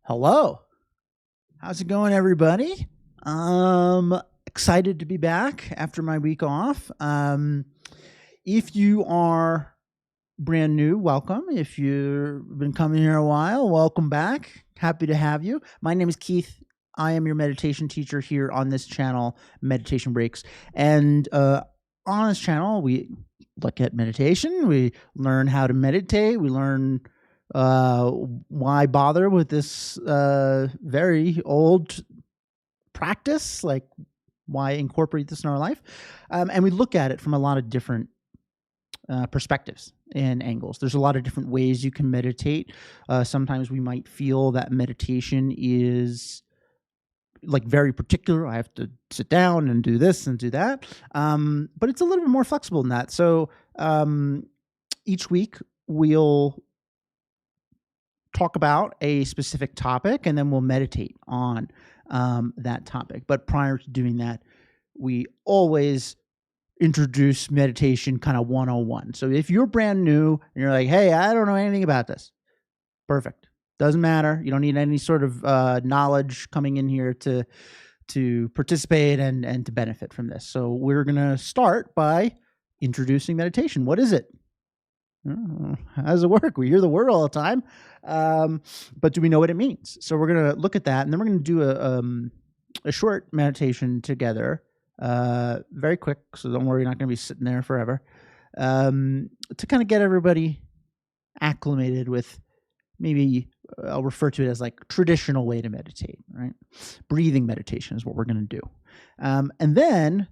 Hello. How's it going, everybody? Excited to be back after my week off. If you are brand new, welcome. If you've been coming here a while, welcome back. Happy to have you. My name is Keith. I am your meditation teacher here on this channel, Meditation Breaks. And on this channel, we look at meditation. We learn how to meditate. We learn why bother with this very old practice, like why incorporate this in our life, and we look at it from a lot of different perspectives and angles. There's a lot of different ways you can meditate. Sometimes we might feel that meditation is like very particular. I have to sit down and do this and do that, but it's a little bit more flexible than that. So each week we'll talk about a specific topic, and then we'll meditate on that topic. But prior to doing that, we always introduce meditation kind of 101. So if you're brand new and you're like, hey, I don't know anything about this, perfect. Doesn't matter. You don't need any sort of knowledge coming in here to participate and to benefit from this. So we're going to start by introducing meditation. What is it? How does it work? We hear the word all the time, but do we know what it means? So we're going to look at that, and then we're going to do a short meditation together, very quick, so don't worry, you're not going to be sitting there forever, to kind of get everybody acclimated with maybe I'll refer to it as like traditional way to meditate, right? Breathing meditation is what we're going to do. And then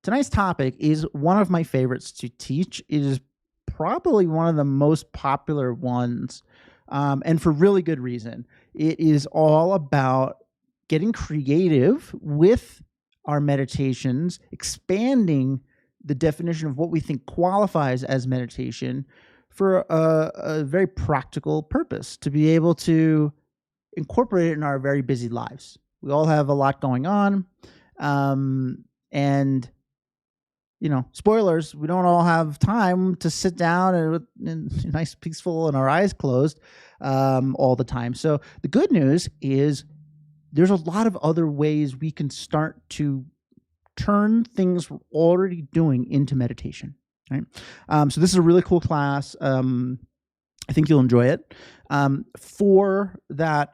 tonight's topic is one of my favorites to teach. It is probably one of the most popular ones, and for really good reason. It is all about getting creative with our meditations, expanding the definition of what we think qualifies as meditation for a very practical purpose, to be able to incorporate it in our very busy lives. We all have a lot going on, and spoilers, we don't all have time to sit down and nice, peaceful, and our eyes closed all the time. So the good news is there's a lot of other ways we can start to turn things we're already doing into meditation, right? So this is a really cool class. I think you'll enjoy it. For that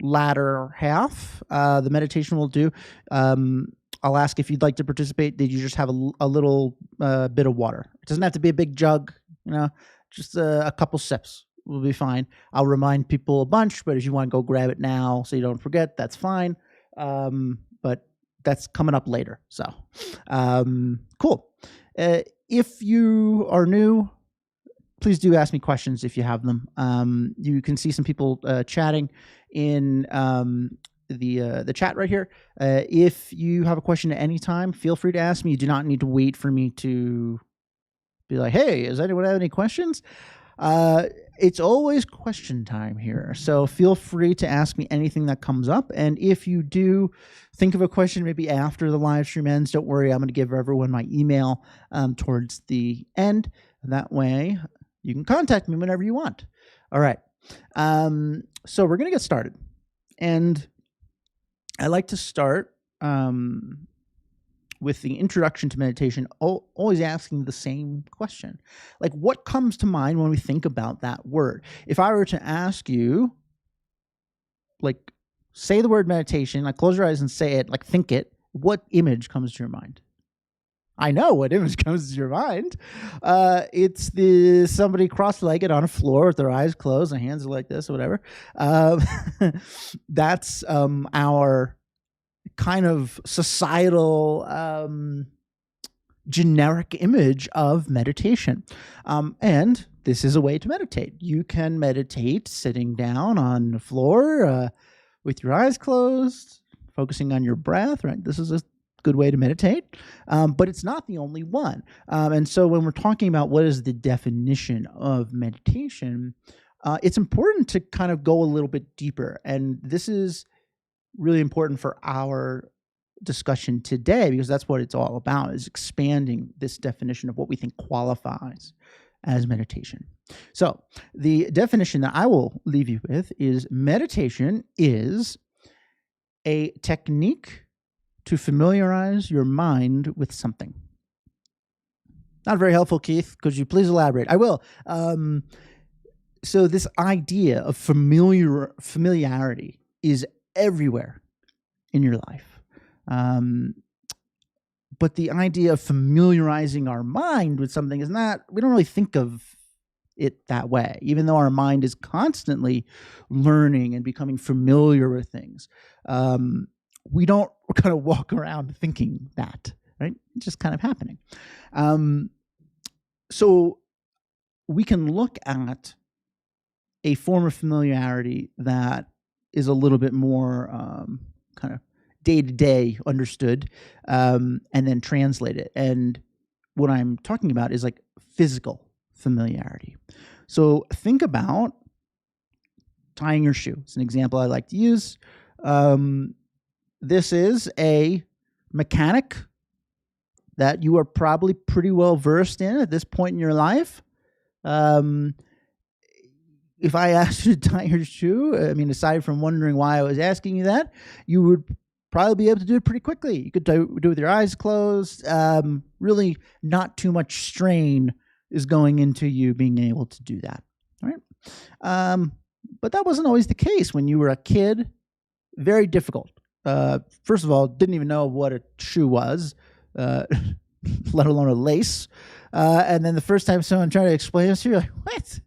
latter half, the meditation we'll do, I'll ask if you'd like to participate. Did you just have a little bit of water? It doesn't have to be a big jug, just a couple sips will be fine. I'll remind people a bunch, but if you want to go grab it now so you don't forget, that's fine. But that's coming up later. So cool. If you are new, please do ask me questions if you have them. You can see some people chatting in the chat right here. If you have a question at any time, feel free to ask me. You do not need to wait for me to be like, hey, does anyone have any questions? It's always question time here. So feel free to ask me anything that comes up. And if you do think of a question maybe after the live stream ends, don't worry, I'm going to give everyone my email towards the end. That way you can contact me whenever you want. All right. So we're going to get started. And I like to start with the introduction to meditation, always asking the same question. Like, what comes to mind when we think about that word? If I were to ask you, like, say the word meditation, like close your eyes and say it, like think it, what image comes to your mind? I know what image comes to your mind. It's somebody cross-legged on a floor with their eyes closed and hands are like this or whatever. That's our kind of societal generic image of meditation. And this is a way to meditate. You can meditate sitting down on the floor with your eyes closed, focusing on your breath, right? This is a good way to meditate, but it's not the only one. And so when we're talking about what is the definition of meditation, it's important to kind of go a little bit deeper. And this is really important for our discussion today, because that's what it's all about, is expanding this definition of what we think qualifies as meditation. So the definition that I will leave you with is meditation is a technique to familiarize your mind with something. Not very helpful, Keith. Could you please elaborate? I will. So this idea of familiarity is everywhere in your life. But the idea of familiarizing our mind with something is not, we don't really think of it that way, even though our mind is constantly learning and becoming familiar with things. We don't kind of walk around thinking that, right? It's just kind of happening. So we can look at a form of familiarity that is a little bit more kind of day-to-day understood, and then translate it. And what I'm talking about is like physical familiarity. So think about tying your shoe. It's an example I like to use. This is a mechanic that you are probably pretty well versed in at this point in your life. If I asked you to tie your shoe, I mean, aside from wondering why I was asking you that, you would probably be able to do it pretty quickly. You could do it with your eyes closed. Really not too much strain is going into you being able to do that. All right. But that wasn't always the case when you were a kid. Very difficult. First of all, didn't even know what a shoe was, let alone a lace. And then the first time someone tried to explain this to you, you're like, what?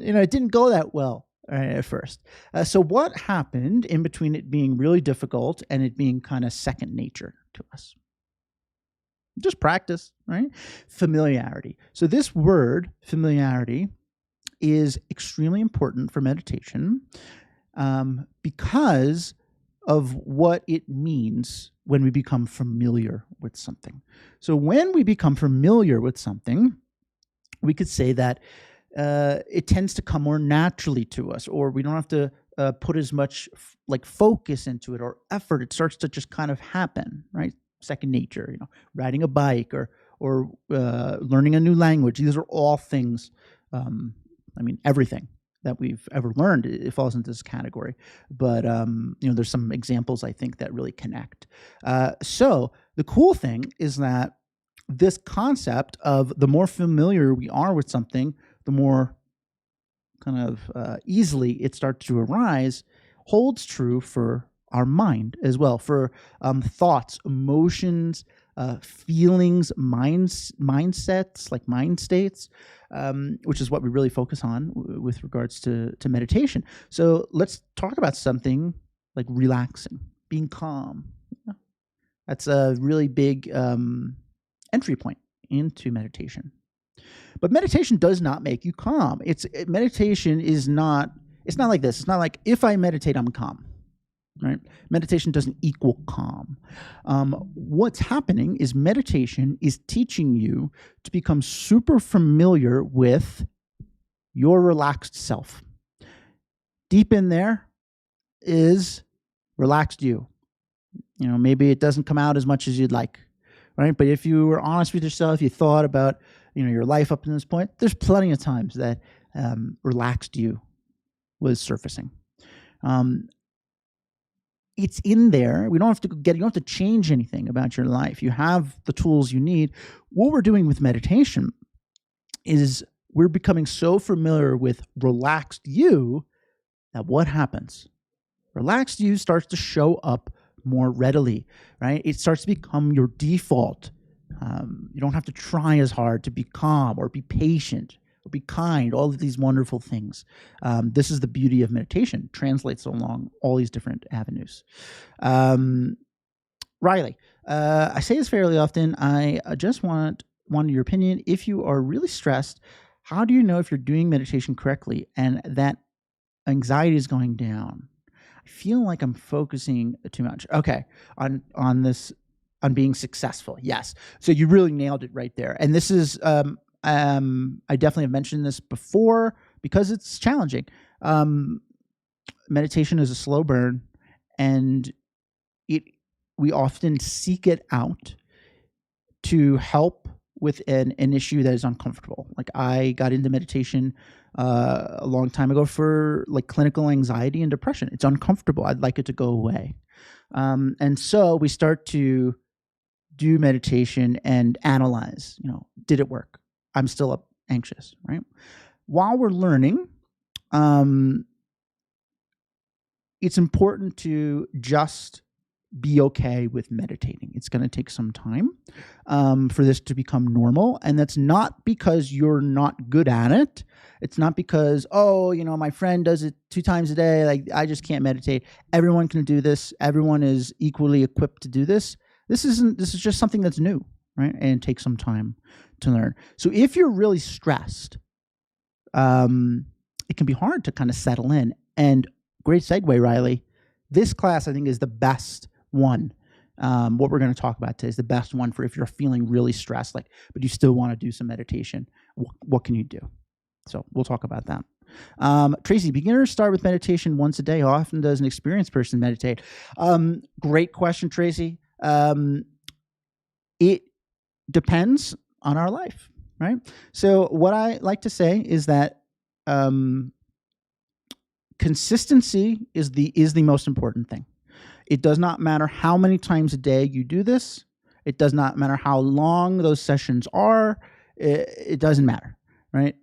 It didn't go that well at first. So what happened in between it being really difficult and it being kind of second nature to us? Just practice, right? Familiarity. So this word, familiarity, is extremely important for meditation because of what it means when we become familiar with something. So when we become familiar with something, we could say that it tends to come more naturally to us, or we don't have to put as much focus into it or effort. It starts to just kind of happen, right? Second nature, riding a bike or learning a new language. These are all things, everything that we've ever learned, it falls into this category. But, there's some examples I think that really connect. So the cool thing is that this concept of the more familiar we are with something, the more kind of easily it starts to arise, holds true for our mind as well, for thoughts, emotions, feelings, mindsets, like mind states, which is what we really focus on with regards to meditation. So let's talk about something like relaxing, being calm. That's a really big entry point into meditation. But meditation does not make you calm. Meditation is not, it's not like this. It's not like if I meditate, I'm calm. Right? Meditation doesn't equal calm. What's happening is meditation is teaching you to become super familiar with your relaxed self. Deep in there is relaxed you. Maybe it doesn't come out as much as you'd like, right? But if you were honest with yourself, you thought about your life up to this point, there's plenty of times that relaxed you was surfacing. It's in there. You don't have to change anything about your life. You have the tools you need. What we're doing with meditation is we're becoming so familiar with relaxed you that what happens? Relaxed you starts to show up more readily, right? It starts to become your default. You don't have to try as hard to be calm or be patient or be kind, all of these wonderful things. This is the beauty of meditation, translates along all these different avenues. Riley, I say this fairly often. I just wanted your opinion. If you are really stressed, how do you know if you're doing meditation correctly and that anxiety is going down? I feel like I'm focusing too much. Okay, on this, on being successful. Yes. So you really nailed it right there. And this is, I definitely have mentioned this before because it's challenging. Meditation is a slow burn, and we often seek it out to help with an issue that is uncomfortable. Like I got into meditation a long time ago for like clinical anxiety and depression. It's uncomfortable. I'd like it to go away. And so we start to do meditation and analyze, did it work? I'm still anxious, right? While we're learning, it's important to just be okay with meditating. It's going to take some time for this to become normal. And that's not because you're not good at it. It's not because, my friend does it 2 times a day. Like I just can't meditate. Everyone can do this. Everyone is equally equipped to do this. This is just something that's new, right? And takes some time to learn. So if you're really stressed, it can be hard to kind of settle in. And great segue, Riley. This class, I think, is the best one. What we're going to talk about today is the best one for if you're feeling really stressed, but you still want to do some meditation. What can you do? So we'll talk about that. Tracy, beginners start with meditation once a day. How often does an experienced person meditate? Great question, Tracy. It depends on our life, right? So what I like to say is that consistency is the most important thing. It does not matter how many times a day you do this. It does not matter how long those sessions are. It doesn't matter, right?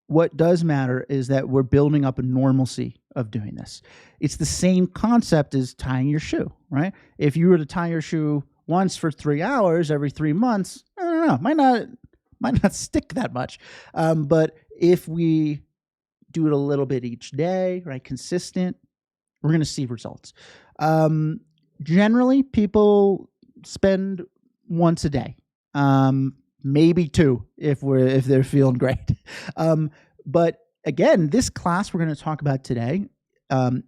What does matter is that we're building up a normalcy of doing this. It's the same concept as tying your shoe, right? If you were to tie your shoe once for 3 hours every 3 months, I don't know, might not stick that much. But if we do it a little bit each day, right, consistent, we're going to see results. Generally, people spend once a day, maybe 2 if they're feeling great. But again, this class we're going to talk about today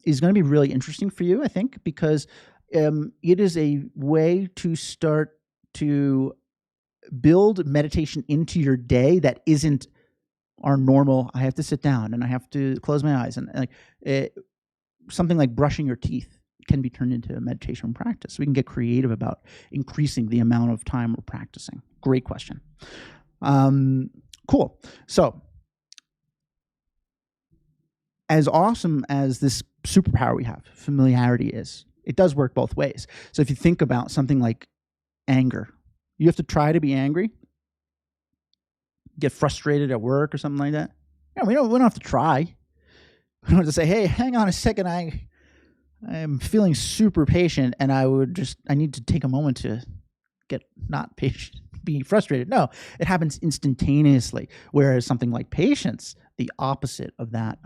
is going to be really interesting for you, I think, because it is a way to start to build meditation into your day that isn't our normal. I have to sit down and I have to close my eyes, and something like brushing your teeth can be turned into a meditation practice. We can get creative about increasing the amount of time we're practicing. Great question. Cool. So as awesome as this superpower we have, familiarity is, it does work both ways. So if you think about something like anger, you have to try to be angry, get frustrated at work or something like that. We don't have to try. We don't have to say, hey, hang on a second, I'm feeling super patient and I need to take a moment to get not patient, be frustrated. No, it happens instantaneously. Whereas something like patience, the opposite of that,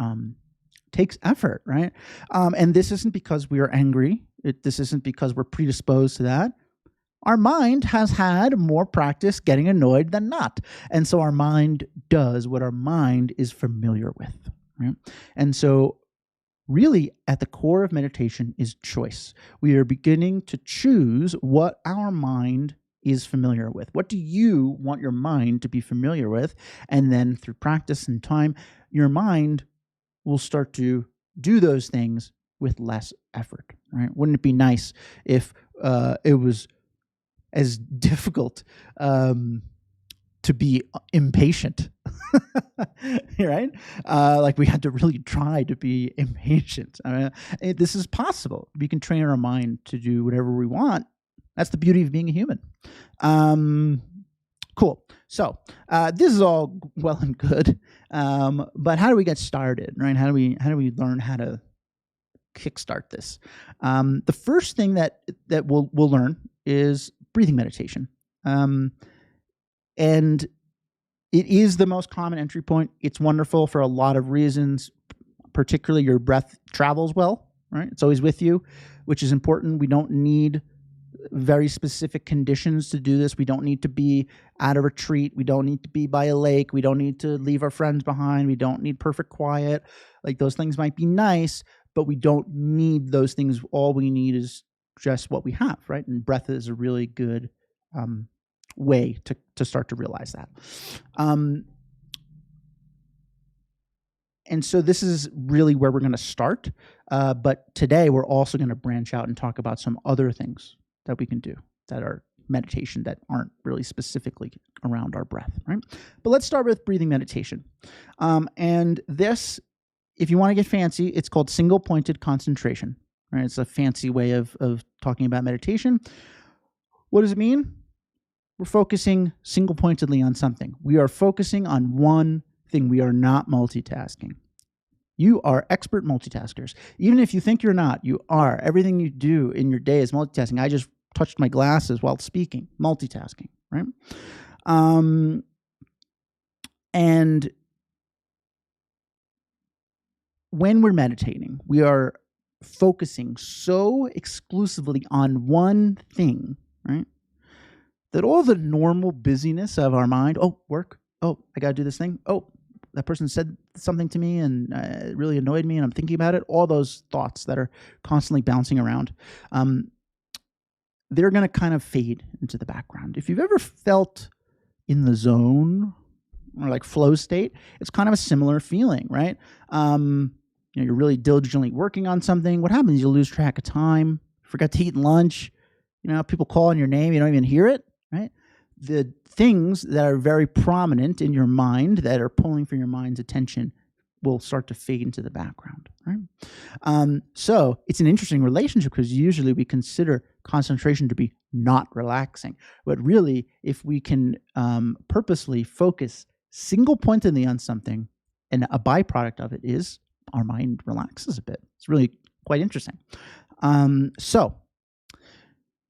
takes effort, right? And this isn't because we are angry. This isn't because we're predisposed to that. Our mind has had more practice getting annoyed than not. And so our mind does what our mind is familiar with, right? And so really at the core of meditation is choice. We are beginning to choose what our mind is familiar with. What do you want your mind to be familiar with? And then through practice and time, your mind will start to do those things with less effort, right? Wouldn't it be nice if it was as difficult to be impatient, right? Like we had to really try to be impatient. This is possible. We can train our mind to do whatever we want. That's the beauty of being a human. Cool. So this is all well and good, but how do we get started, right? How do we learn how to kickstart this? The first thing that we'll learn is breathing meditation, and it is the most common entry point. It's wonderful for a lot of reasons, particularly your breath travels well, right? It's always with you, which is important. We don't need very specific conditions to do this. We don't need to be at a retreat. We don't need to be by a lake. We don't need to leave our friends behind. We don't need perfect quiet. Like those things might be nice, but we don't need those things. All we need is just what we have, right? And breath is a really good way to start to realize that. And so this is really where we're going to start. But today we're also going to branch out and talk about some other things that we can do that are meditation that aren't really specifically around our breath, right? But let's start with breathing meditation. And this, if you want to get fancy, it's called single-pointed concentration, right? It's a fancy way of talking about meditation. What does it mean? We're focusing single-pointedly on something. We are focusing on one thing. We are not multitasking. You are expert multitaskers. Even if you think you're not, you are. Everything you do in your day is multitasking. I just touched my glasses while speaking. Multitasking, right? And when we're meditating, we are focusing so exclusively on one thing, right, that all the normal busyness of our mind, work, I got to do this thing, that person said something to me and it really annoyed me and I'm thinking about it, all those thoughts that are constantly bouncing around, they're going to kind of fade into the background. If you've ever felt in the zone or like flow state, it's kind of a similar feeling, right? You're really diligently working on something. What happens? You lose track of time, forgot to eat lunch, people call on your name, you don't even hear it, right? The things that are very prominent in your mind that are pulling for your mind's attention will start to fade into the background, right? So it's an interesting relationship because usually we consider concentration to be not relaxing. But really, if we can purposely focus single-pointedly on something, and a byproduct of it is our mind relaxes a bit. It's really quite interesting. So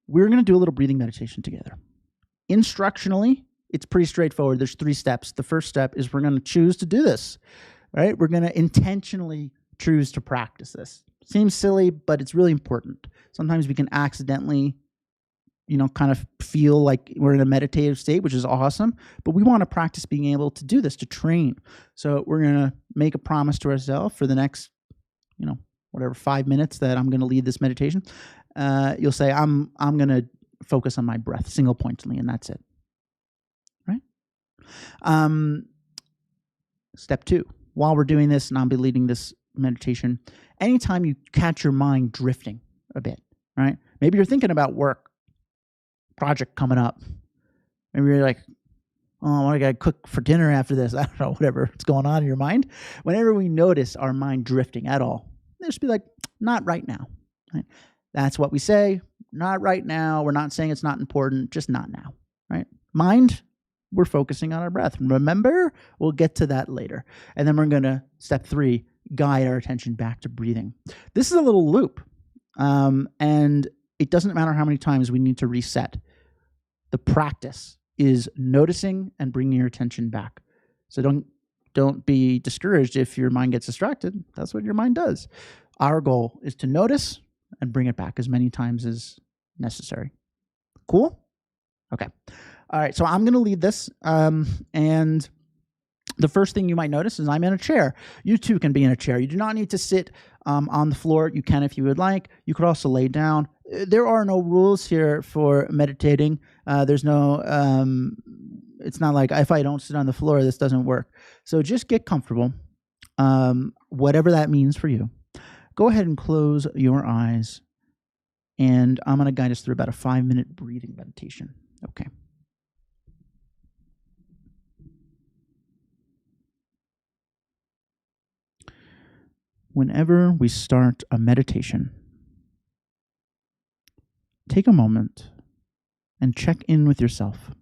we're going to do a little breathing meditation together. Instructionally, it's pretty straightforward. There's 3 steps. The first step is we're going to choose to do this, right? We're going to intentionally choose to practice this. Seems silly, but it's really important. Sometimes we can accidentally, kind of feel like we're in a meditative state, which is awesome, but we want to practice being able to do this, to train. So we're going to make a promise to ourselves for the next, 5 minutes that I'm going to lead this meditation. You'll say, I'm going to focus on my breath single-pointedly, and that's it, right? Step 2, while we're doing this, and I'll be leading this meditation, anytime you catch your mind drifting a bit, right? Maybe you're thinking about work, project coming up. Maybe you're like, I got to cook for dinner after this. I don't know, whatever's going on in your mind. Whenever we notice our mind drifting at all, just be like, not right now, right? That's what we say. Not right now. We're not saying it's not important, just not now, right? Mind, we're focusing on our breath. Remember, we'll get to that later. And then we're going to, step 3, guide our attention back to breathing. This is a little loop. And it doesn't matter how many times we need to reset. The practice is noticing and bringing your attention back. So don't be discouraged if your mind gets distracted. That's what your mind does. Our goal is to notice and bring it back as many times as necessary. Cool? Okay. All right. So I'm going to lead this. And the first thing you might notice is I'm in a chair. You too can be in a chair. You do not need to sit on the floor. You can if you would like. You could also lay down. There are no rules here for meditating. There's no, it's not like if I don't sit on the floor, this doesn't work. So just get comfortable, whatever that means for you. Go ahead and close your eyes, and I'm going to guide us through about a 5-minute breathing meditation. Okay. Whenever we start a meditation, take a moment and check in with yourself.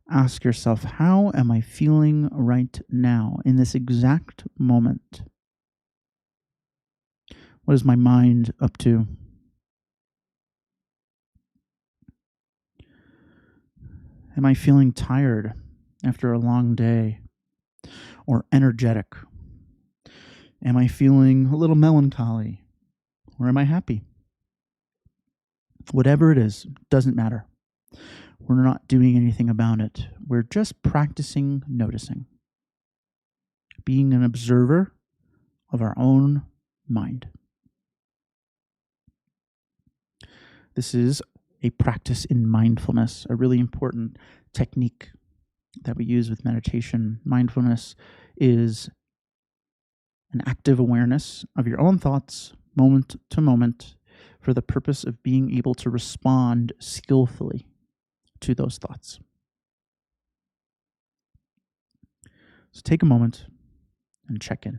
Ask yourself, how am I feeling right now in this exact moment? What is my mind up to? Am I feeling tired after a long day or energetic? Am I feeling a little melancholy or am I happy? Whatever it is, doesn't matter. We're not doing anything about it. We're just practicing noticing, being an observer of our own mind. This is a practice in mindfulness, a really important technique that we use with meditation. Mindfulness is an active awareness of your own thoughts, moment to moment, for the purpose of being able to respond skillfully to those thoughts. So take a moment and check in.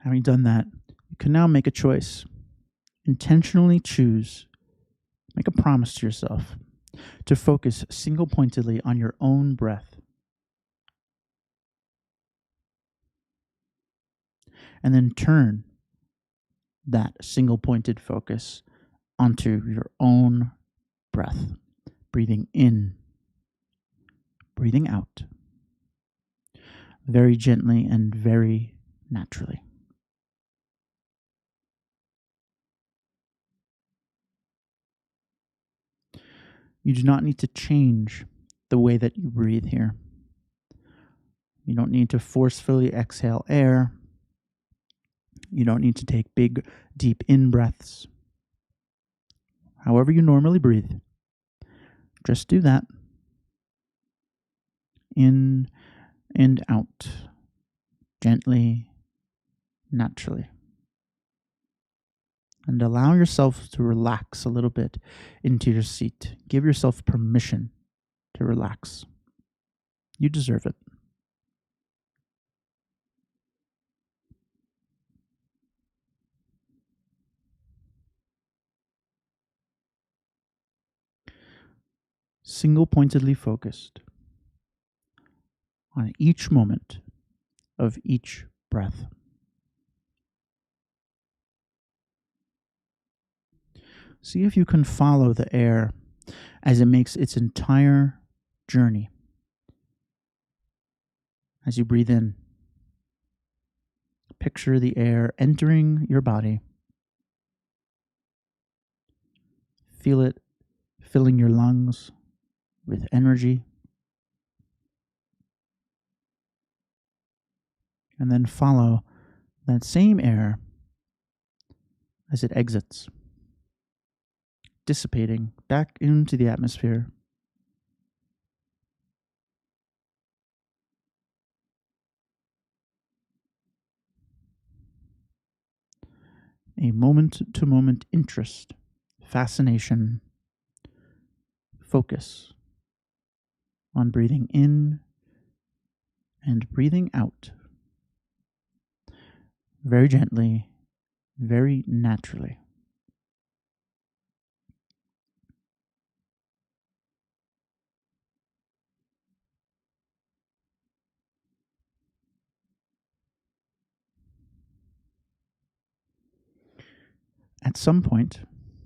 Having done that, you can now make a choice. Intentionally choose, make a promise to yourself to focus single pointedly on your own breath. And then turn that single pointed focus onto your own breath, breathing in, breathing out, very gently and very naturally. You do not need to change the way that you breathe here. You don't need to forcefully exhale air. You don't need to take big, deep in breaths. However you normally breathe, just do that. In and out, gently, naturally. And allow yourself to relax a little bit into your seat. Give yourself permission to relax. You deserve it. Single pointedly focused on each moment of each breath. See if you can follow the air as it makes its entire journey. As you breathe in, picture the air entering your body. Feel it filling your lungs with energy. And then follow that same air as it exits, dissipating back into the atmosphere. A moment-to-moment interest, fascination, focus on breathing in and breathing out. Very gently, very naturally. At some point,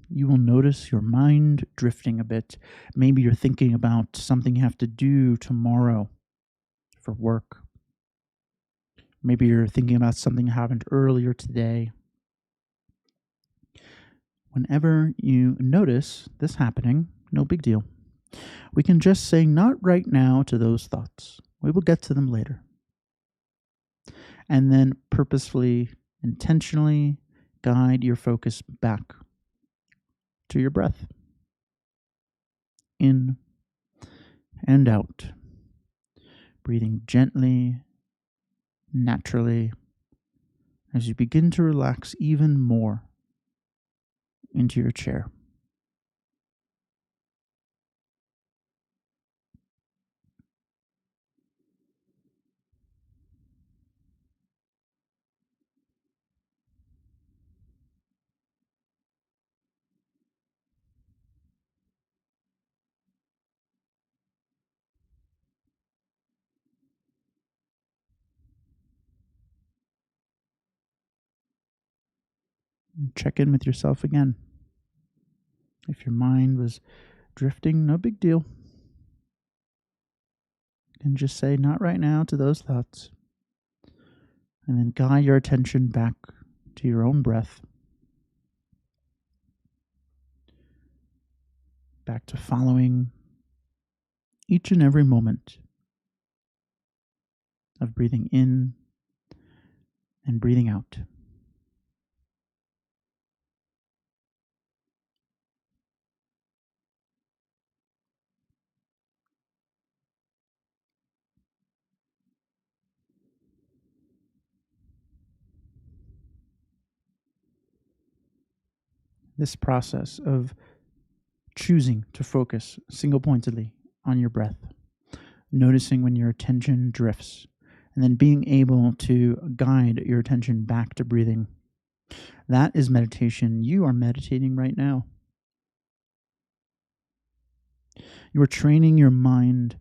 you will notice your mind drifting a bit. Maybe you're thinking about something you have to do tomorrow for work. Maybe you're thinking about something that happened earlier today. Whenever you notice this happening, no big deal. We can just say not right now to those thoughts. We will get to them later. And then purposefully, intentionally guide your focus back to your breath. In and out. Breathing gently, naturally, as you begin to relax even more into your chair. And check in with yourself again. If your mind was drifting, no big deal. And just say not right now to those thoughts. And then guide your attention back to your own breath. Back to following each and every moment of breathing in and breathing out. this process of choosing to focus single-pointedly on your breath, noticing when your attention drifts, and then being able to guide your attention back to breathing. That is meditation. You are meditating right now. You are training your mind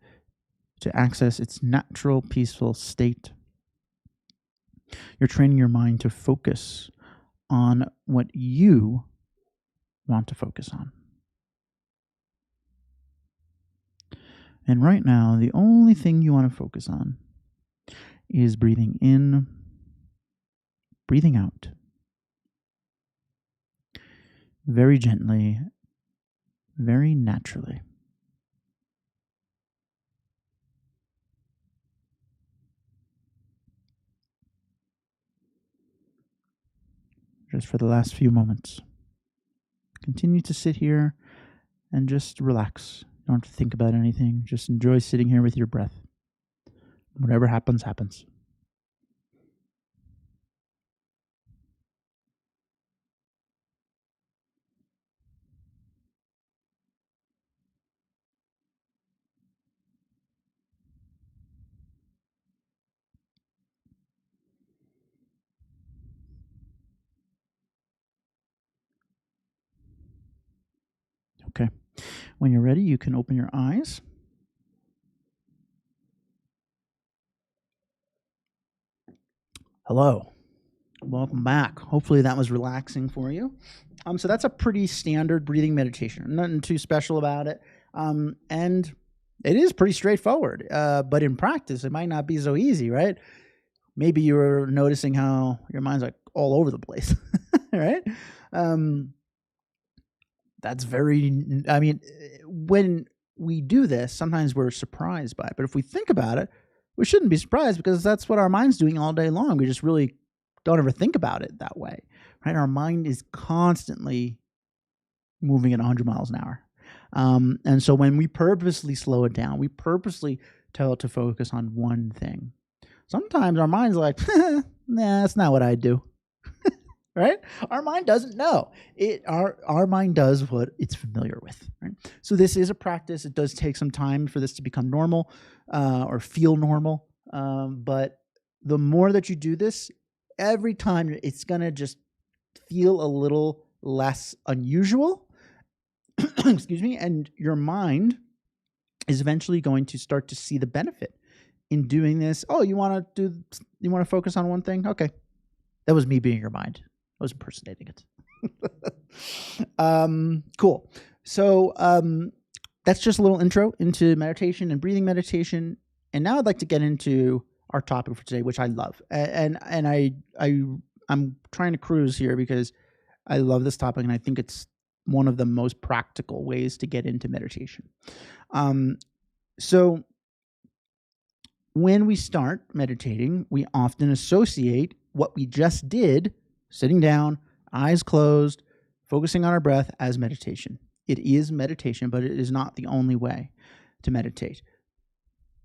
to access its natural, peaceful state. You're training your mind to focus on what you want to focus on. And right now, the only thing you want to focus on is breathing in, breathing out. Very gently, very naturally. Just for the last few moments. Continue to sit here and just relax. You don't have to think about anything. Just enjoy sitting here with your breath. Whatever happens, happens. Okay. When you're ready, you can open your eyes. Hello. Welcome back. Hopefully that was relaxing for you. So that's a pretty standard breathing meditation. Nothing too special about it. And it is pretty straightforward. But in practice, it might not be so easy, right? Maybe you're noticing how your mind's like all over the place, right? That's when we do this, sometimes we're surprised by it. But if we think about it, we shouldn't be surprised because that's what our mind's doing all day long. We just really don't ever think about it that way, right? Our mind is constantly moving at 100 miles an hour. And so when we purposely slow it down, we purposely tell it to focus on one thing. Sometimes our mind's like, nah, that's not what I do. Right? Our mind doesn't know. Our mind does what it's familiar with. Right? So this is a practice. It does take some time for this to become normal or feel normal. But the more that you do this, every time it's going to just feel a little less unusual. Excuse me. And your mind is eventually going to start to see the benefit in doing this. Oh, you want to focus on one thing? Okay. That was me being your mind. I was impersonating it. Cool. So that's just a little intro into meditation and breathing meditation. And now I'd like to get into our topic for today, which I love. And I'm trying to cruise here because I love this topic and I think it's one of the most practical ways to get into meditation. So when we start meditating, we often associate what we just did, sitting down, eyes closed, focusing on our breath, as meditation. It is meditation, but it is not the only way to meditate.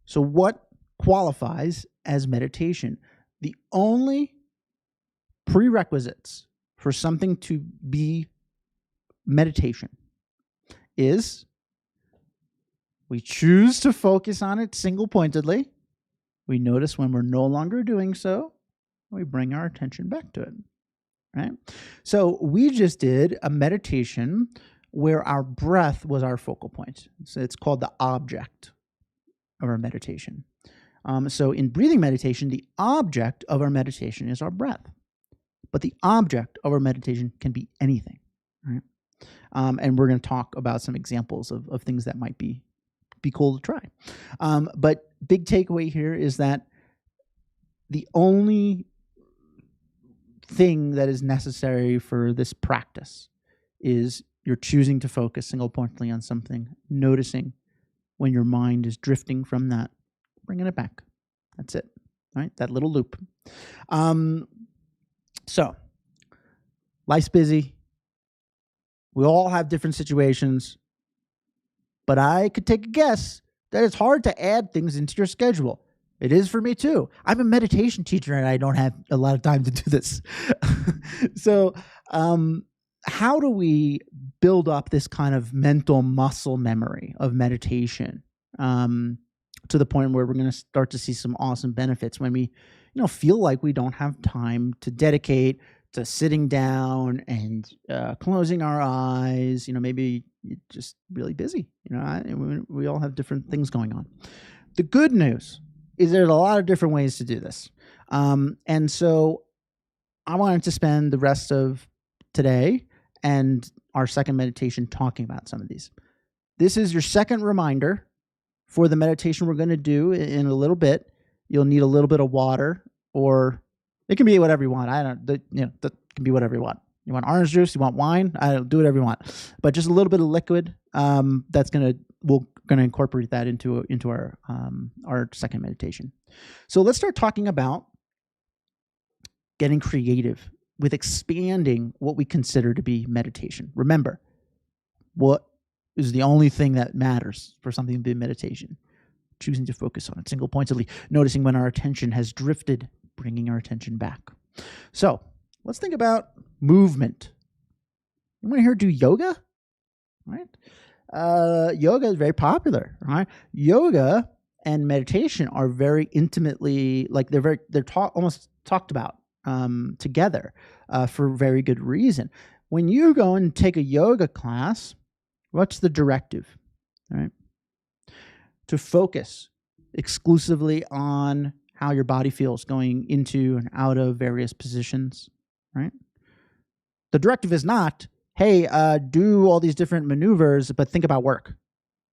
So what qualifies as meditation? The only prerequisites for something to be meditation is we choose to focus on it single-pointedly. We notice when we're no longer doing so, we bring our attention back to it. Right? So we just did a meditation where our breath was our focal point. So it's called the object of our meditation. So in breathing meditation, the object of our meditation is our breath. But the object of our meditation can be anything. Right? And we're going to talk about some examples of things that might be cool to try. But big takeaway here is that the only thing that is necessary for this practice is you're choosing to focus single-pointedly on something, noticing when your mind is drifting from that, bringing it back. That's it, right? That little loop. So, life's busy. We all have different situations, but I could take a guess that it's hard to add things into your schedule. It is for me too. I'm a meditation teacher and I don't have a lot of time to do this. So how do we build up this kind of mental muscle memory of meditation to the point where we're going to start to see some awesome benefits when we, feel like we don't have time to dedicate to sitting down and closing our eyes. Maybe you're just really busy. We all have different things going on. The good news is there's a lot of different ways to do this. And so I wanted to spend the rest of today and our second meditation talking about some of these. This is your second reminder for the meditation we're going to do in a little bit. You'll need a little bit of water, or it can be whatever you want. That can be whatever you want. You want orange juice, you want wine, do whatever you want. But just a little bit of liquid. We're gonna incorporate that into our second meditation. So let's start talking about getting creative with expanding what we consider to be meditation. Remember, what is the only thing that matters for something to be meditation? Choosing to focus on it single-pointedly, noticing when our attention has drifted, bringing our attention back. So let's think about movement. Anyone here do yoga? Right? Yoga is very popular. Right? Yoga and meditation are very intimately, they're almost talked about together for very good reason. When you go and take a yoga class, what's the directive? Right? To focus exclusively on how your body feels going into and out of various positions, right? The directive is not, hey, do all these different maneuvers, but think about work,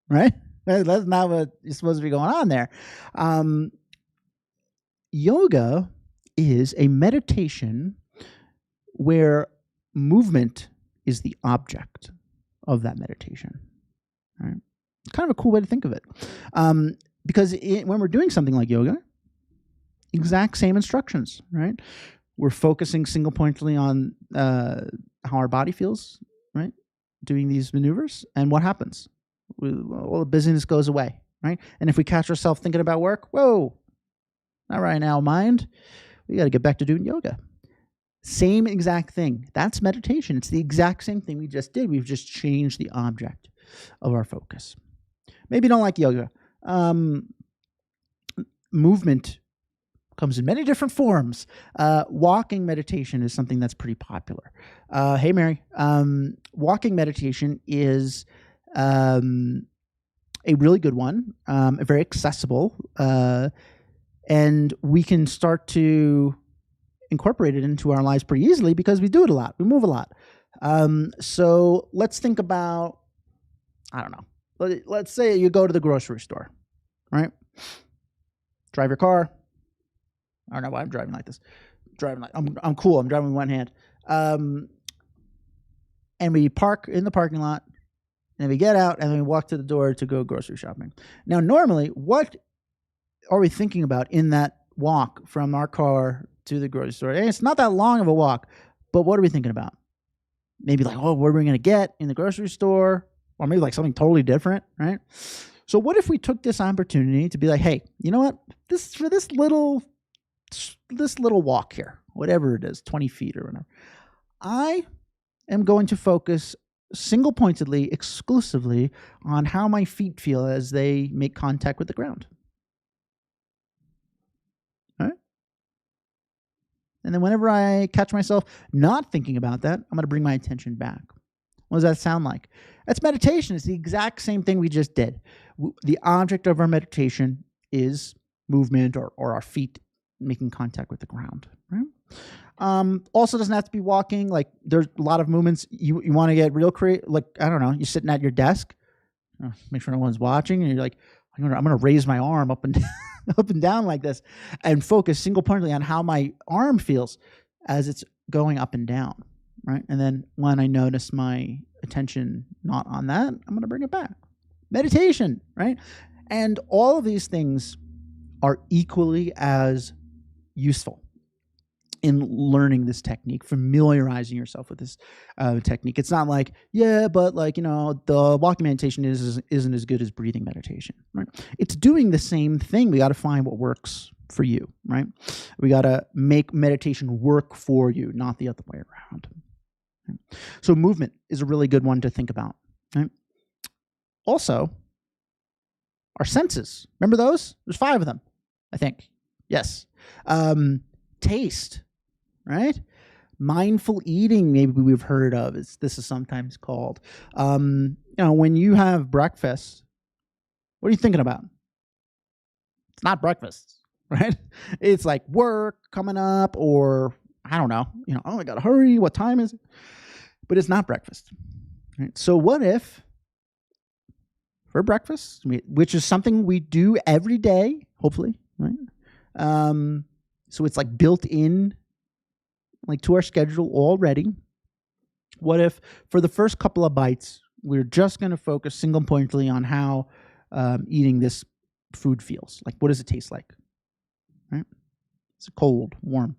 right? That's not what is supposed to be going on there. Yoga is a meditation where movement is the object of that meditation, right? It's kind of a cool way to think of it. Because when we're doing something like yoga, exact same instructions, right? We're focusing single-pointedly on how our body feels, right? Doing these maneuvers. And what happens? All the busyness goes away, right? And if we catch ourselves thinking about work, whoa, not right now, mind. We got to get back to doing yoga. Same exact thing. That's meditation. It's the exact same thing we just did. We've just changed the object of our focus. Maybe you don't like yoga. Movement comes in many different forms. Walking meditation is something that's pretty popular. Hey, Mary. Walking meditation is a really good one, very accessible, and we can start to incorporate it into our lives pretty easily because we do it a lot. We move a lot. So let's think about, I don't know. Let's say you go to the grocery store, right? Drive your car. I don't know why I'm driving like this. I'm cool. I'm driving with one hand. And we park in the parking lot, and then we get out, and then we walk to the door to go grocery shopping. Now, normally, what are we thinking about in that walk from our car to the grocery store? And it's not that long of a walk, but what are we thinking about? Maybe like, what are we going to get in the grocery store? Or maybe like something totally different, right? So what if we took this opportunity to be like, hey, you know what? This little walk here, whatever it is, 20 feet or whatever, I am going to focus single-pointedly, exclusively on how my feet feel as they make contact with the ground. All right? And then whenever I catch myself not thinking about that, I'm going to bring my attention back. What does that sound like? That's meditation. It's the exact same thing we just did. The object of our meditation is movement or our feet making contact with the ground. Right? Also doesn't have to be walking. Like there's a lot of movements. You want to get real creative. Like, I don't know, you're sitting at your desk, make sure no one's watching, and you're like, I'm going to raise my arm up and up and down like this and focus single-pointedly on how my arm feels as it's going up and down. Right? And then when I notice my attention not on that, I'm going to bring it back. Meditation, right? And all of these things are equally as useful in learning this technique, familiarizing yourself with this technique. It's not like, but the walking meditation isn't as good as breathing meditation, right? It's doing the same thing. We got to find what works for you, right? We got to make meditation work for you, not the other way around. Right? So movement is a really good one to think about. Right? Also, our senses. Remember those? There's 5 of them, I think. Yes. Taste, right? Mindful eating, maybe we've heard of. This is sometimes called. When you have breakfast, what are you thinking about? It's not breakfast, right? It's like work coming up, or I don't know. Oh, I gotta hurry. What time is it? But it's not breakfast. Right? So what if for breakfast, which is something we do every day, hopefully, right? So it's like built in, like to our schedule already. What if for the first couple of bites, we're just going to focus single pointedly on how eating this food feels? Like, what does it taste like? Right? Is it cold, warm?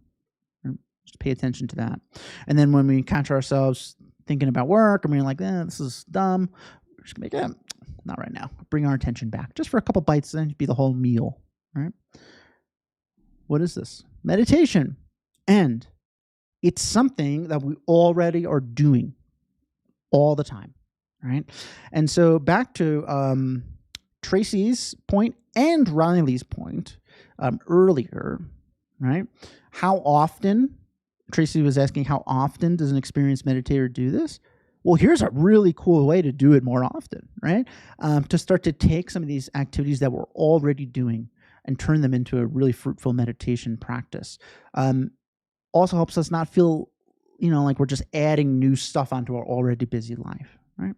Right? Just pay attention to that. And then when we catch ourselves thinking about work, and we're like, this is dumb, we're just going to make not right now. Bring our attention back just for a couple bites, then be the whole meal. Right? What is this? Meditation. And it's something that we already are doing all the time, right? And so back to Tracy's point and Riley's point earlier, right? How often, Tracy was asking, how often does an experienced meditator do this? Well, here's a really cool way to do it more often, right? To start to take some of these activities that we're already doing and turn them into a really fruitful meditation practice. Also helps us not feel, like we're just adding new stuff onto our already busy life, right?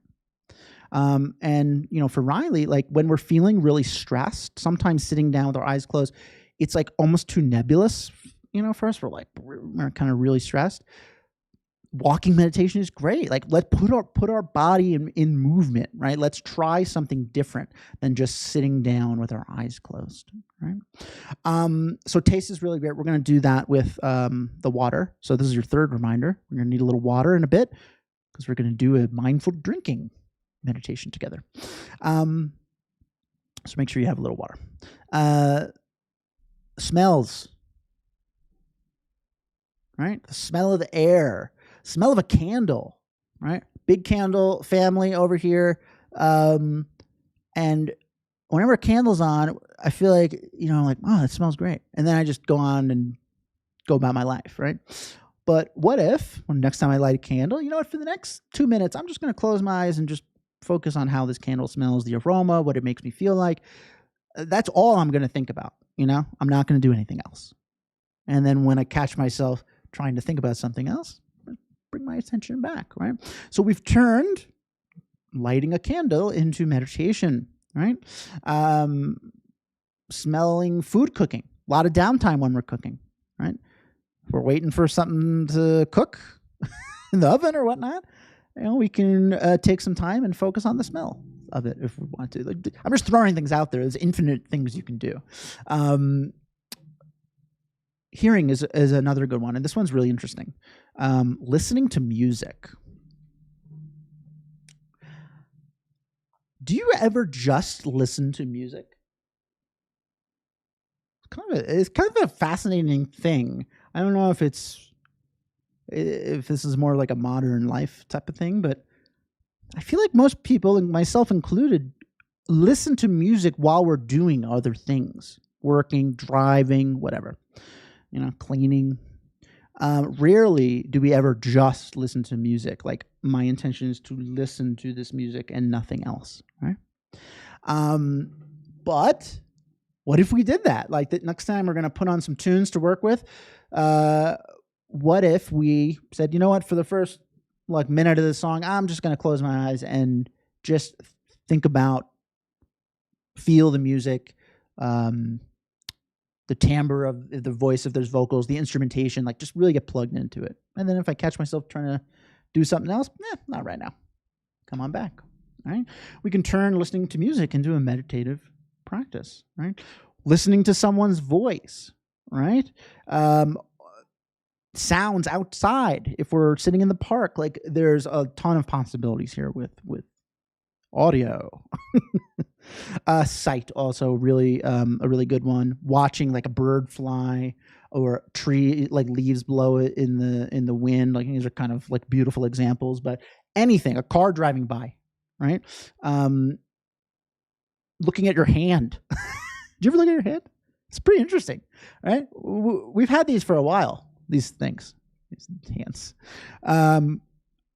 And for Riley, like when we're feeling really stressed, sometimes sitting down with our eyes closed, it's like almost too nebulous, for us. We're kind of really stressed. Walking meditation is great. Like let's put our body in movement, right? Let's try something different than just sitting down with our eyes closed, right? So taste is really great. We're going to do that with the water. So this is your third reminder. We're going to need a little water in a bit because we're going to do a mindful drinking meditation together. So make sure you have a little water. Smells, right? The smell of the air. Smell of a candle, right? Big candle family over here. And whenever a candle's on, I feel like, like, oh, that smells great. And then I just go on and go about my life, right? But what if, when next time I light a candle, for the next 2 minutes, I'm just going to close my eyes and just focus on how this candle smells, the aroma, what it makes me feel like. That's all I'm going to think about, I'm not going to do anything else. And then when I catch myself trying to think about something else, bring my attention back, right? So we've turned lighting a candle into meditation, right? Smelling food cooking. A lot of downtime when we're cooking, right? We're waiting for something to cook in the oven or whatnot. We can take some time and focus on the smell of it if we want to. I'm just throwing things out there. There's infinite things you can do. Hearing is another good one, and this one's really interesting. Listening to music. Do you ever just listen to music? It's kind of a fascinating thing. I don't know if this is more like a modern life type of thing, but I feel like most people, and myself included, listen to music while we're doing other things, working, driving, whatever. Cleaning. Rarely do we ever just listen to music. Like my intention is to listen to this music and nothing else, right? But what if we did that? Like the next time we're going to put on some tunes to work with. What if we said, for the first minute of the song, I'm just going to close my eyes and just think about, feel the music, the timbre of the voice, if there's vocals, the instrumentation, just really get plugged into it. And then if I catch myself trying to do something else, not right now. Come on back. All right. We can turn listening to music into a meditative practice, right? Listening to someone's voice, right? Sounds outside. If we're sitting in the park, there's a ton of possibilities here with audio. Sight also really a really good one. Watching like a bird fly or a tree, like leaves blow it in the wind. Like these are kind of like beautiful examples. But anything, a car driving by, right? Looking at your hand. Do you ever look at your hand? It's pretty interesting, right? We've had these for a while. These things, these hands. And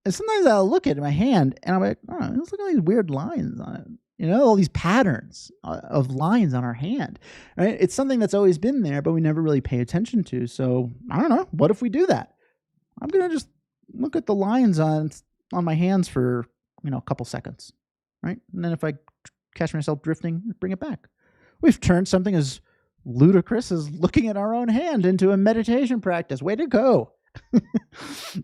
sometimes I'll look at my hand and I'm like, oh, let's look at all these weird lines on it. You know, all these patterns of lines on our hand, right? It's something that's always been there, but we never really pay attention to. So I don't know. What if we do that? I'm going to just look at the lines on my hands for, a couple seconds, right? And then if I catch myself drifting, bring it back. We've turned something as ludicrous as looking at our own hand into a meditation practice. Way to go.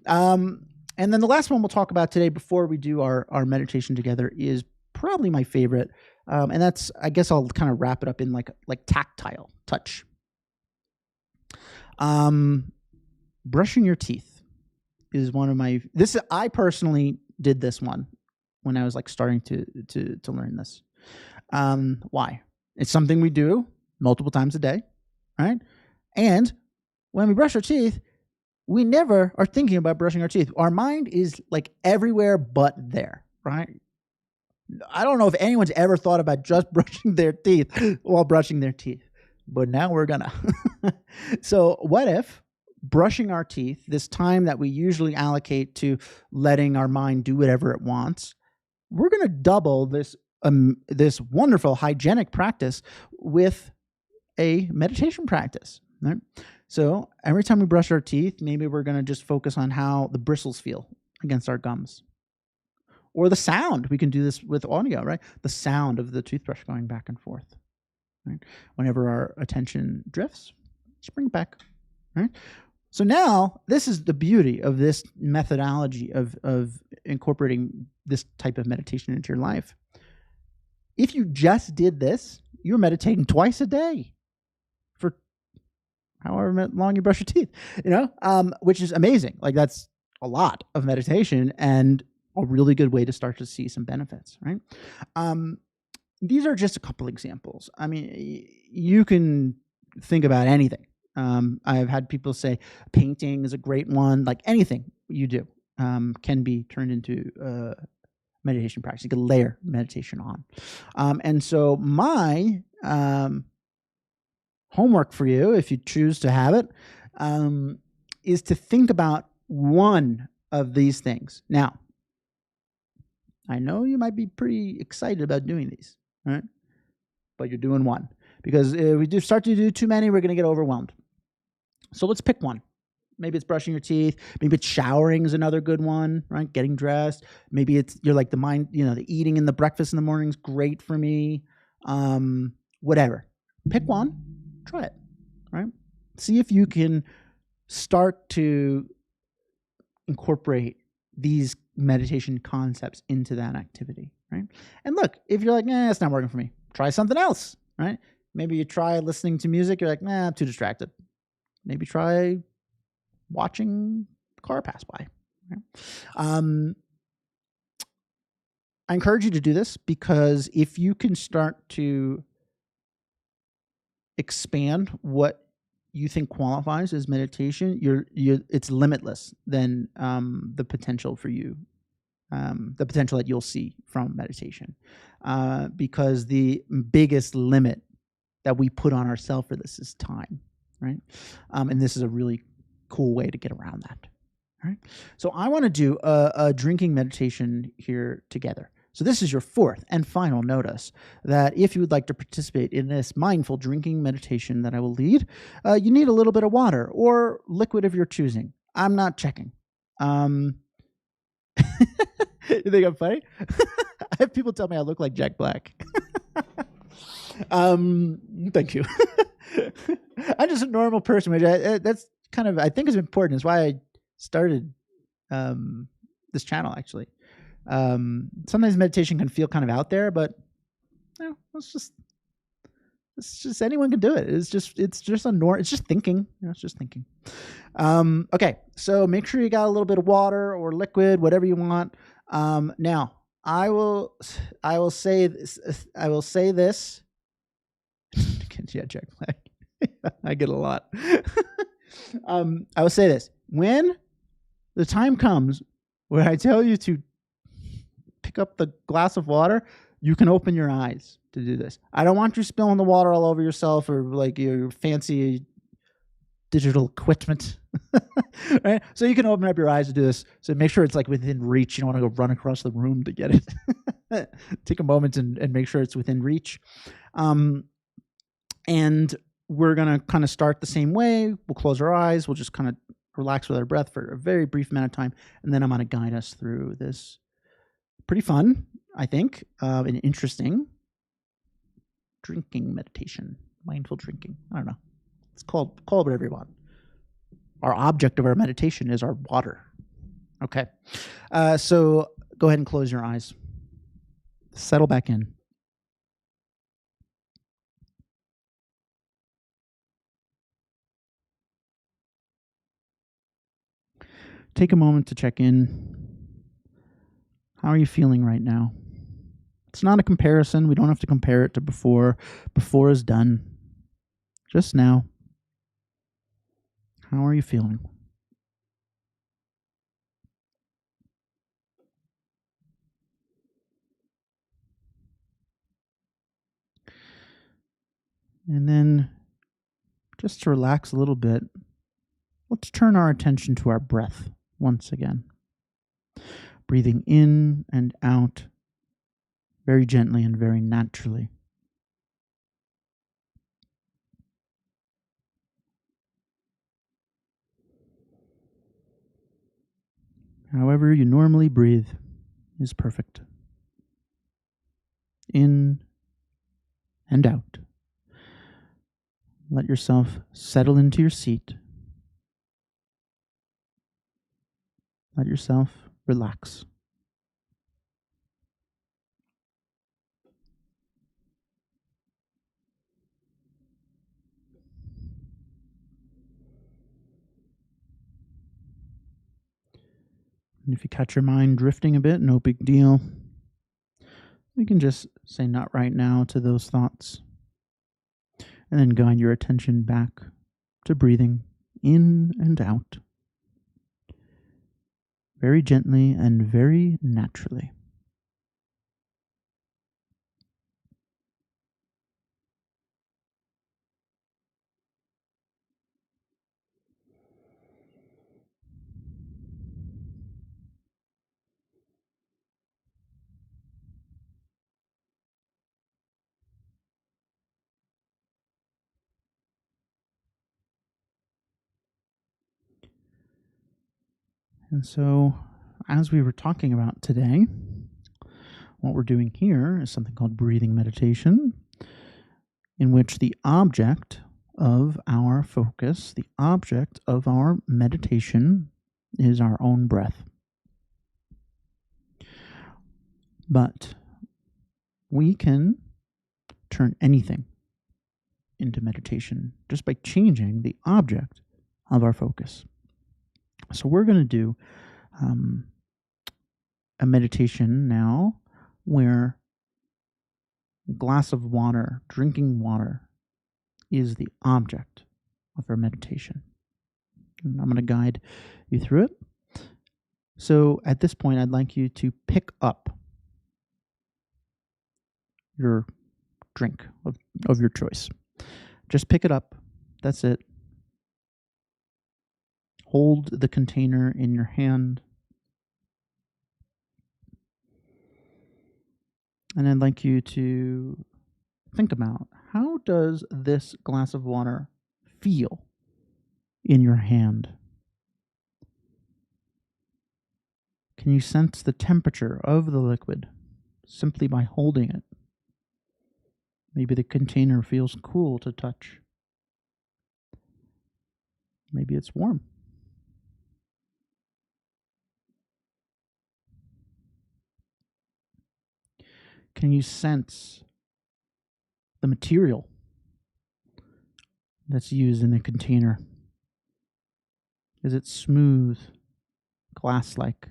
And then the last one we'll talk about today before we do our meditation together is probably my favorite. And that's, I guess I'll kind of wrap it up in like tactile touch. Brushing your teeth is one of I personally did this one when I was like starting to learn this. Why? It's something we do multiple times a day, right? And when we brush our teeth, we never are thinking about brushing our teeth. Our mind is like everywhere but there, right? I don't know if anyone's ever thought about just brushing their teeth while brushing their teeth, but now we're gonna. So what if brushing our teeth, this time that we usually allocate to letting our mind do whatever it wants, we're gonna double this wonderful hygienic practice with a meditation practice, right? So every time we brush our teeth, maybe we're going to just focus on how the bristles feel against our gums. Or the sound. We can do this with audio, right? The sound of the toothbrush going back and forth, right? Whenever our attention drifts, just bring it back, right? So now, this is the beauty of this methodology of incorporating this type of meditation into your life. If you just did this, you're meditating twice a day for however long you brush your teeth, which is amazing. Like that's a lot of meditation and a really good way to start to see some benefits, right? These are just a couple examples. I mean, you can think about anything. I've had people say painting is a great one. Like anything you do can be turned into meditation practice. You can layer meditation on. And so my homework for you, if you choose to have it, is to think about one of these things. Now, I know you might be pretty excited about doing these, right? But you're doing one. Because if we do start to do too many, we're going to get overwhelmed. So let's pick one. Maybe it's brushing your teeth. Maybe it's showering is another good one, right? Getting dressed. Maybe you're like the eating and the breakfast in the morning is great for me. Whatever. Pick one. Try it, right? See if you can start to incorporate these meditation concepts into that activity, right? And look, if you're like, it's not working for me, try something else, right? Maybe you try listening to music. You're like, I'm too distracted. Maybe try watching the car pass by. Right? I encourage you to do this because if you can start to expand what you think qualifies as meditation, it's limitless than the potential for you, the potential that you'll see from meditation, because the biggest limit that we put on ourselves for this is time, right? And this is a really cool way to get around that. All right. So I want to do a drinking meditation here together. So this is your fourth and final notice that if you would like to participate in this mindful drinking meditation that I will lead, you need a little bit of water or liquid of your choosing. I'm not checking. You think I'm funny? I have people tell me I look like Jack Black. Thank you. I'm just a normal person, which that's kind of, I think is important. It's why I started this channel, actually. Sometimes meditation can feel kind of out there, but it's just anyone can do it. It's just it's just thinking. It's just thinking. Okay, so make sure you got a little bit of water or liquid, whatever you want. Now, I will say this. I will say this. Yeah, check flag. I get a lot. I will say this. When the time comes where I tell you to pick up the glass of water, you can open your eyes to do this. I don't want you spilling the water all over yourself or like your fancy digital equipment. Right? So you can open up your eyes to do this. So make sure it's like within reach. You don't want to go run across the room to get it. Take a moment and make sure it's within reach. And we're going to kind of start the same way. We'll close our eyes. We'll just kind of relax with our breath for a very brief amount of time. And then I'm going to guide us through this pretty fun, I think, and interesting drinking meditation, mindful drinking. I don't know. It's call it whatever you want. Our object of our meditation is our water. Okay. So go ahead and close your eyes. Settle back in. Take a moment to check in. How are you feeling right now? It's not a comparison. We don't have to compare it to before. Before is done. Just now. How are you feeling? And then, just to relax a little bit, let's turn our attention to our breath once again. Breathing in and out very gently and very naturally. However you normally breathe is perfect. In and out. Let yourself settle into your seat. Let yourself relax. And if you catch your mind drifting a bit, no big deal. We can just say not right now to those thoughts. And then guide your attention back to breathing in and out. Very gently and very naturally. And so, as we were talking about today, what we're doing here is something called breathing meditation, in which the object of our focus, the object of our meditation, is our own breath. But we can turn anything into meditation just by changing the object of our focus. So we're going to do a meditation now where a glass of water, drinking water, is the object of our meditation. And I'm going to guide you through it. So at this point, I'd like you to pick up your drink of your choice. Just pick it up. That's it. Hold the container in your hand. And I'd like you to think about, how does this glass of water feel in your hand? Can you sense the temperature of the liquid simply by holding it? Maybe the container feels cool to touch. Maybe it's warm. Can you sense the material that's used in the container? Is it smooth, glass-like?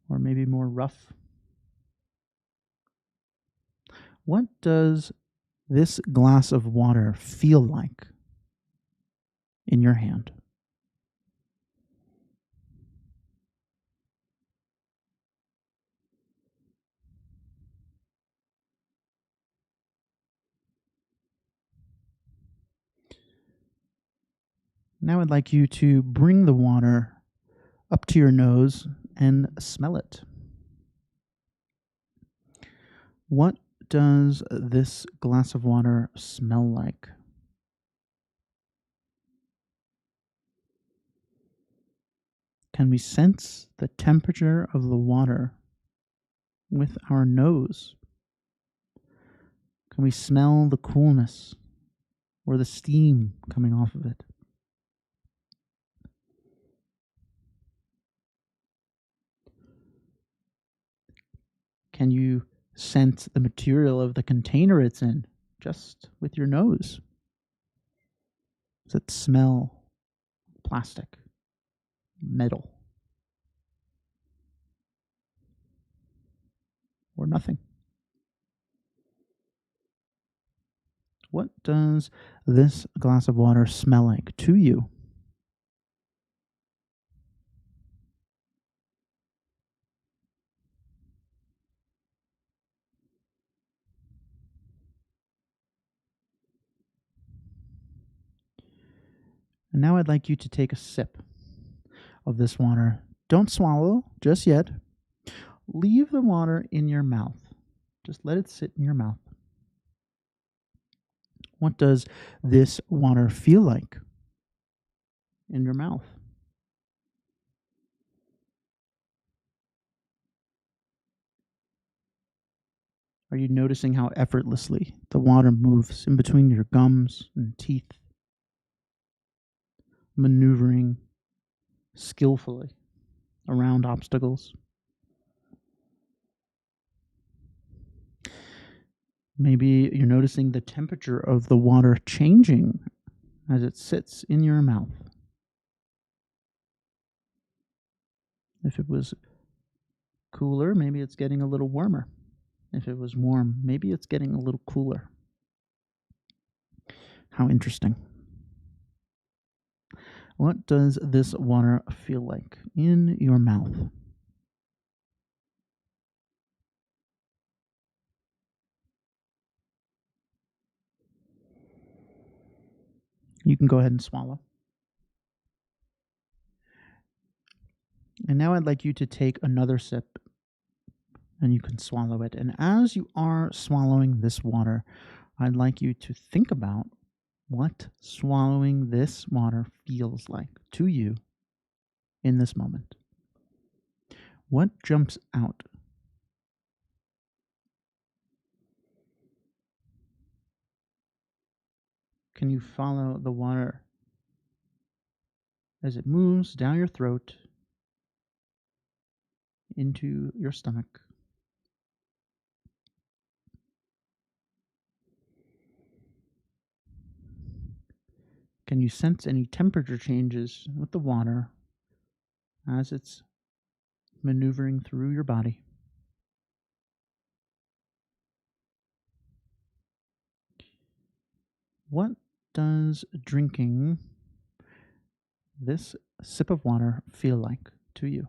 or maybe more rough? What does this glass of water feel like in your hand? Now I'd like you to bring the water up to your nose and smell it. What does this glass of water smell like? Can we sense the temperature of the water with our nose? Can we smell the coolness or the steam coming off of it? Can you sense the material of the container it's in just with your nose? Does it smell plastic, metal, or nothing? What does this glass of water smell like to you? And now I'd like you to take a sip of this water. Don't swallow just yet. Leave the water in your mouth. Just let it sit in your mouth. What does this water feel like in your mouth? Are you noticing how effortlessly the water moves in between your gums and teeth, maneuvering skillfully around obstacles? Maybe you're noticing the temperature of the water changing as it sits in your mouth. If it was cooler, maybe it's getting a little warmer. If it was warm, maybe it's getting a little cooler. How interesting. What does this water feel like in your mouth? You can go ahead and swallow. And now I'd like you to take another sip and you can swallow it. And as you are swallowing this water, I'd like you to think about what swallowing this water feels like to you in this moment. What jumps out? Can you follow the water as it moves down your throat into your stomach? Can you sense any temperature changes with the water as it's maneuvering through your body? What does drinking this sip of water feel like to you?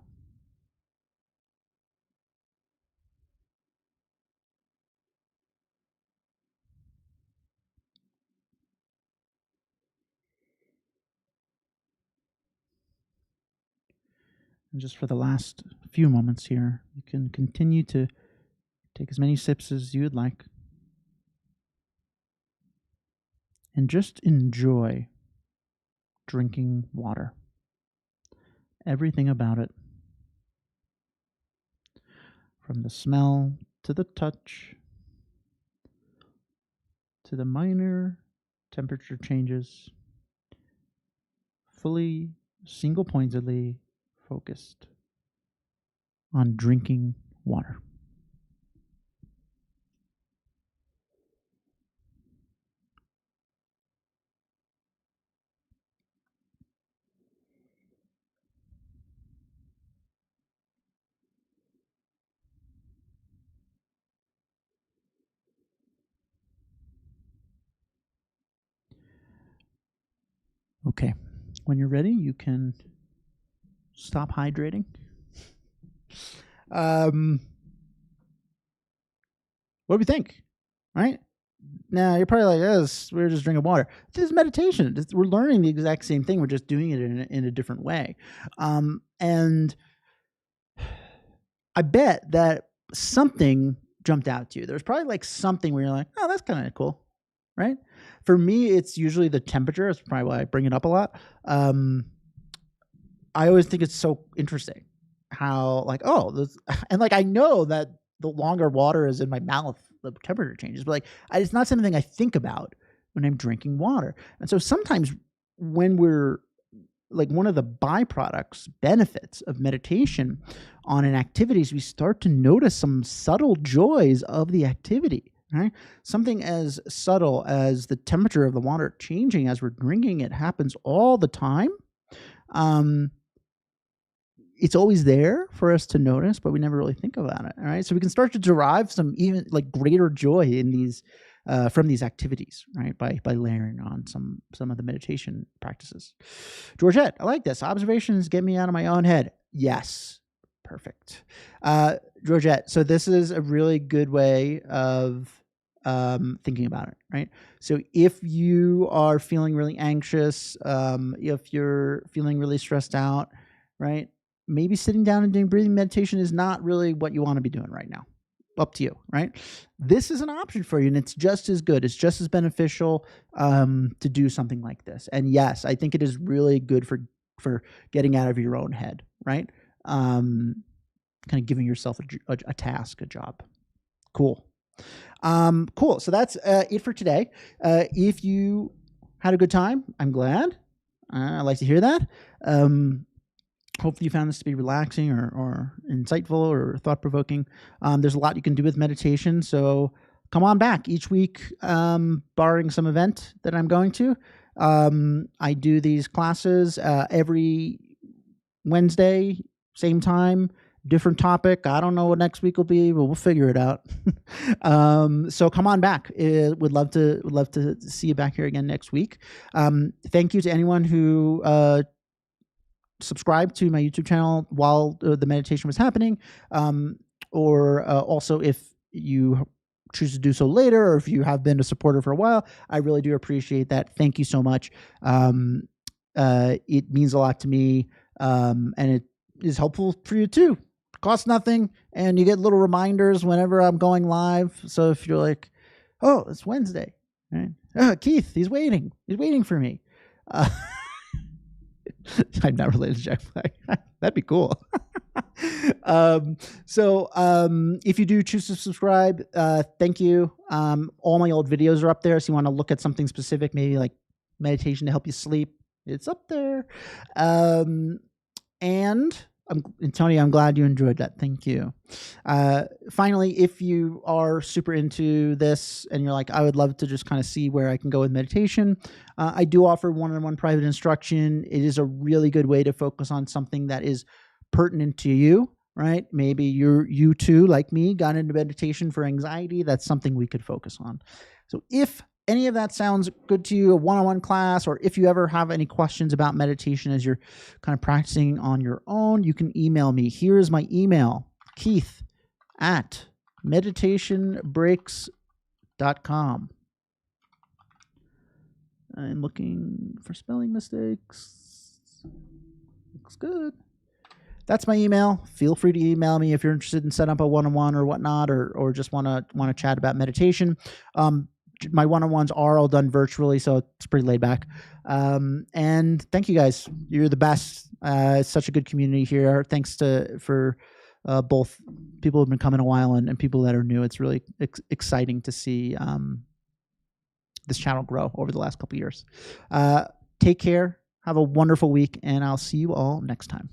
And just for the last few moments here, you can continue to take as many sips as you would like and just enjoy drinking water. Everything about it, from the smell to the touch to the minor temperature changes, fully single pointedly focused on drinking water. Okay. When you're ready, you can stop hydrating. What do we think? Right? Now, you're probably like, we're just drinking water. This is meditation. We're learning the exact same thing. We're just doing it in a different way. And I bet that something jumped out to you. There's probably like something where you're like, oh, that's kind of cool. Right? For me, it's usually the temperature. That's probably why I bring it up a lot. I always think it's so interesting how like, and like I know that the longer water is in my mouth, the temperature changes, but like it's not something I think about when I'm drinking water. And so sometimes when we're like, one of the byproducts, benefits of meditation on an activity is we start to notice some subtle joys of the activity. Right? Something as subtle as the temperature of the water changing as we're drinking it happens all the time. It's always there for us to notice, but we never really think about it. All right. So we can start to derive some even like greater joy in these from these activities, right? By layering on some of the meditation practices. Georgette, I like this. Observations get me out of my own head. Yes. Perfect. Georgette, so this is a really good way of thinking about it, right? So if you are feeling really anxious, if you're feeling really stressed out, right? Maybe sitting down and doing breathing meditation is not really what you want to be doing right now. Up to you, right? This is an option for you, and it's just as good. It's just as beneficial to do something like this. And yes, I think it is really good for getting out of your own head, right? Kind of giving yourself a task, a job. Cool. Cool. So that's it for today. If you had a good time, I'm glad. I like to hear that. Hopefully you found this to be relaxing or insightful or thought-provoking. There's a lot you can do with meditation, so come on back each week, barring some event that I'm going to. I do these classes every Wednesday, same time, different topic. I don't know what next week will be, but we'll figure it out. So come on back. Would love to see you back here again next week. Thank you to anyone who subscribe to my YouTube channel while the meditation was happening, or also if you choose to do so later, or if you have been a supporter for a while, I really do appreciate that. Thank you so much. It means a lot to me, and it is helpful for you too. It costs nothing, and you get little reminders whenever I'm going live. So if you're like, oh, it's Wednesday, right? Keith, he's waiting for me. I'm not related to Jack Black. That'd be cool. So if you do choose to subscribe, thank you. All my old videos are up there. So you want to look at something specific, maybe like meditation to help you sleep, it's up there. And Tony, I'm glad you enjoyed that. Thank you. Finally, if you are super into this and you're like, I would love to just kind of see where I can go with meditation, I do offer one-on-one private instruction. It is a really good way to focus on something that is pertinent to you, right? Maybe you too, like me, got into meditation for anxiety. That's something we could focus on. So if any of that sounds good to you, a one-on-one class, or if you ever have any questions about meditation as you're kind of practicing on your own, you can email me. Here is my email, keith@meditationbreaks.com. I'm looking for spelling mistakes. Looks good. That's my email. Feel free to email me if you're interested in setting up a one-on-one or whatnot, or just want to chat about meditation. My one-on-ones are all done virtually, so it's pretty laid back. And thank you guys. You're the best. It's such a good community here. Thanks for both people who've been coming a while and people that are new. It's really exciting to see this channel grow over the last couple of years. Take care. Have a wonderful week, and I'll see you all next time.